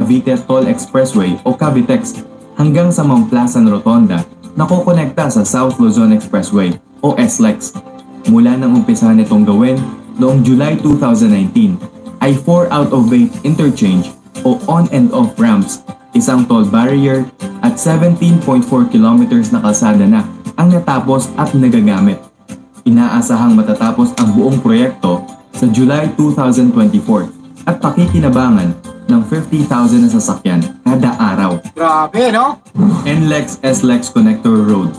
Cavite Toll Expressway o Cavitex hanggang sa Mount Plasan Rotonda na kokonekta sa South Luzon Expressway o SLEX. Mula nang umpisahan itong gawin noong July 2019 ay 4 out of 8 interchange o on and off ramps, isang toll barrier at 17.4 kilometers na kalsada na ang natapos at nagagamit. Inaasahang matatapos ang buong proyekto sa July 2024 at pakikinabangan ng 50,000 na sasakyan kada araw. Grabe, no? NLEX SLEX Connector Road.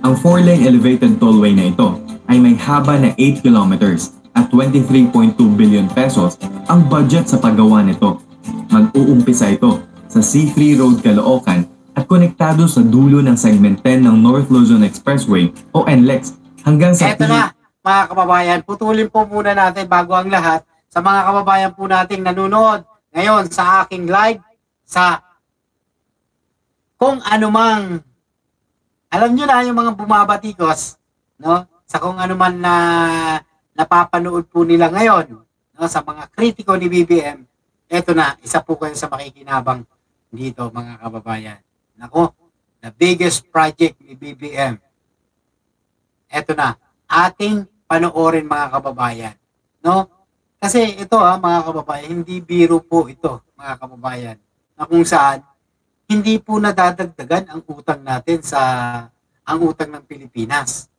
Ang 4-lane elevated tollway na ito ay may haba na 8 kilometers at 23.2 billion pesos ang budget sa paggawa nito. Mag-uumpisa ito sa C3 Road Caloocan at konektado sa dulo ng segment 10 ng North Luzon Expressway o NLEX hanggang sa... Eto na, mga kababayan, putulin po muna natin bago ang lahat sa mga kababayan po nating nanonood ngayon sa aking live sa kung anumang, alam nyo na yung mga bumabatikos, no? Sa kung anuman na napapanood po nila ngayon, no? Sa mga kritiko ni BBM, eto na, isa po kayo sa makikinabang dito mga kababayan. Nako, the biggest project ni BBM. Eto na, ating panoorin mga kababayan. No? Kasi ito mga kababayan, hindi biro po ito mga kababayan. Na kung saan, hindi po nadadagdagan ang utang natin sa ang utang ng Pilipinas.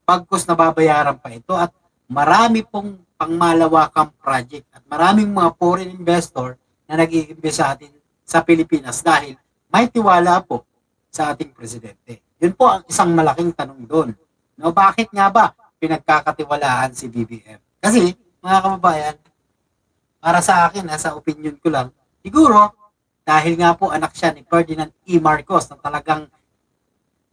Pagkos nababayaran pa ito at marami pong pangmalawakang project at maraming mga foreign investor na nag-i-invest sa atin sa Pilipinas dahil may tiwala po sa ating presidente. Yun po ang isang malaking tanong doon. No, bakit nga ba pinagkakatiwalaan si BBM? Kasi, mga kababayan, para sa akin, sa opinion ko lang, siguro, dahil nga po anak siya ni Ferdinand E. Marcos na talagang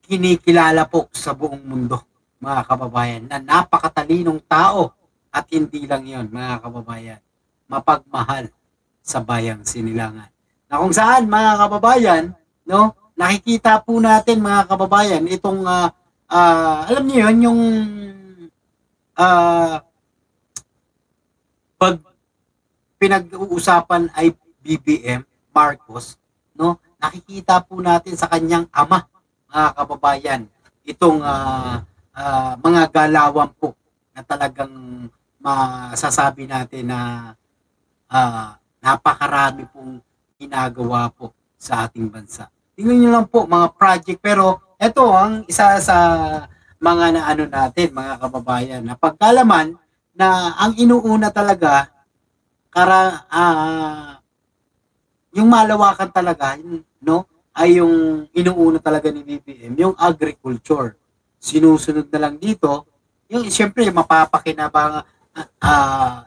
kinikilala po sa buong mundo, mga kababayan, na napakatalinong tao at hindi lang yon mga kababayan, mapagmahal sa bayang Sinilangan. Na kung saan, mga kababayan, no, nakikita po natin, mga kababayan, itong alam niyo yun, yung pag pinag-uusapan ay BBM Marcos, no, nakikita po natin sa kanyang ama, mga kababayan, itong mga galawan po na talagang masasabi natin na napakarami pong ginagawa po sa ating bansa. Tingnan nyo lang po mga project, pero ito ang isa sa mga naano natin, mga kababayan, na pagkalaman na ang inuuna talaga yung malawakan talaga, no, ay yung inuuna talaga ni BBM, yung agriculture. Sinusunod na lang dito, yung siyempre mapapakinabangan,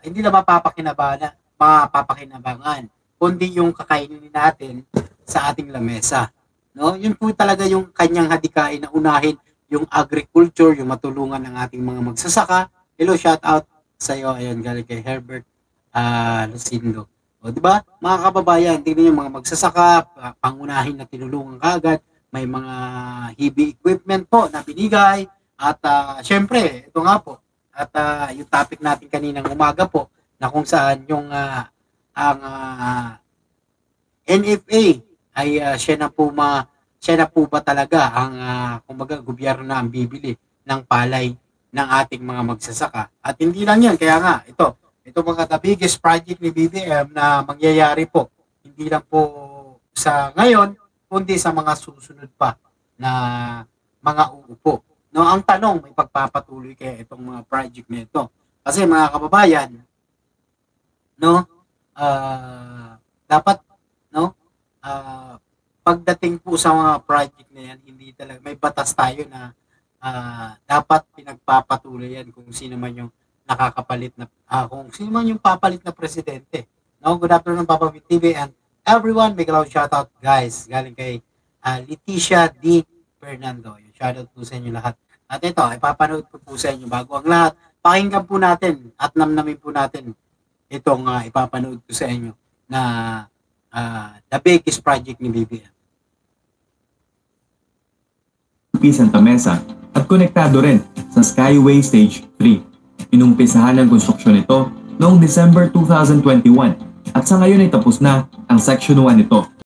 hindi na mapapakinabangan, kundi yung kakainin natin sa ating lamesa. No? Yun po talaga yung kanyang hadikain na unahin yung agriculture, yung matulungan ng ating mga magsasaka. Hello, shout out sa iyo. Ayun, galing kay Herbert Lucindo. O, di ba? Mga kababayan, tingnan yung mga magsasaka, pangunahin na tinulungan kaagad. May mga heavy equipment po na binigay. At syempre, ito nga po. At yung topic natin kaninang umaga po, na kung saan yung ang NFA ay siya na po ba talaga ang kumbaga gobyerno na ang bibili ng palay ng ating mga magsasaka. At hindi lang yan, kaya nga ito mga the biggest project ni BBM na mangyayari po, hindi lang po sa ngayon, kundi sa mga susunod pa na mga uupo. No, ang tanong, may pagpapatuloy kaya itong mga project na ito. Kasi mga kababayan, no, dapat, no, pagdating po sa mga project na yan, hindi talaga, may batas tayo na dapat pinagpapatuloy yan kung sino man yung nakakapalit na, kung sino man yung papalit na presidente. No, good afternoon, Papa TV, and everyone, big loud shoutout, guys, galing kay Leticia D. Fernando. Yung shoutout po sa inyo lahat. At ito, ipapanood ko po sa inyo bago ang lahat. Pakinggan po natin at namnamin po natin itong ipapanood ko sa inyo na the biggest project ni BBM. Santa Mesa at konektado rin sa Skyway Stage 3. Inumpisahan ang konstruksyon nito noong December 2021 at sa ngayon ay tapos na ang Section 1 nito.